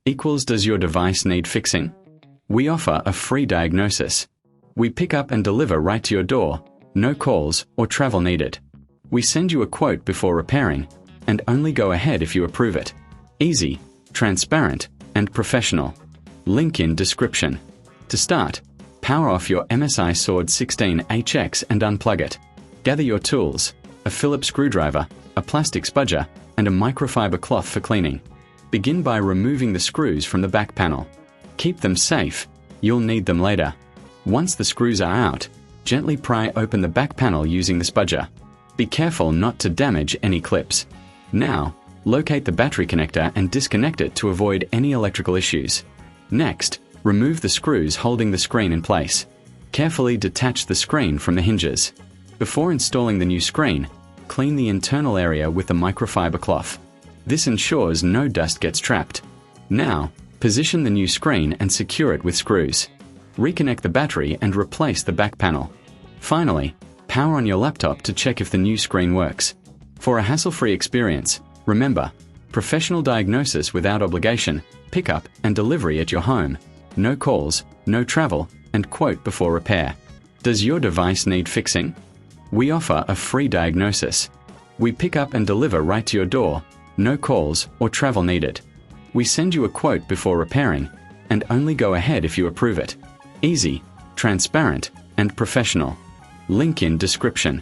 equals does your device need fixing? We offer a free diagnosis. We pick up and deliver right to your door, no calls or travel needed. We send you a quote before repairing, and only go ahead if you approve it. Easy, transparent, and professional. Link in description. To start, power off your MSI Sword 16HX and unplug it. Gather your tools, a Phillips screwdriver, a plastic spudger, and a microfiber cloth for cleaning. Begin by removing the screws from the back panel. Keep them safe, you'll need them later. Once the screws are out, gently pry open the back panel using the spudger. Be careful not to damage any clips. Now, locate the battery connector and disconnect it to avoid any electrical issues. Next, remove the screws holding the screen in place. Carefully detach the screen from the hinges. Before installing the new screen, clean the internal area with the microfiber cloth. This ensures no dust gets trapped. Now, position the new screen and secure it with screws. Reconnect the battery and replace the back panel. Finally, power on your laptop to check if the new screen works. For a hassle-free experience, remember, professional diagnosis without obligation, pickup and delivery at your home. No calls, no travel, and quote before repair. Does your device need fixing? We offer a free diagnosis. We pick up and deliver right to your door, no calls or travel needed. We send you a quote before repairing, and only go ahead if you approve it. Easy, transparent, and professional. Link in description.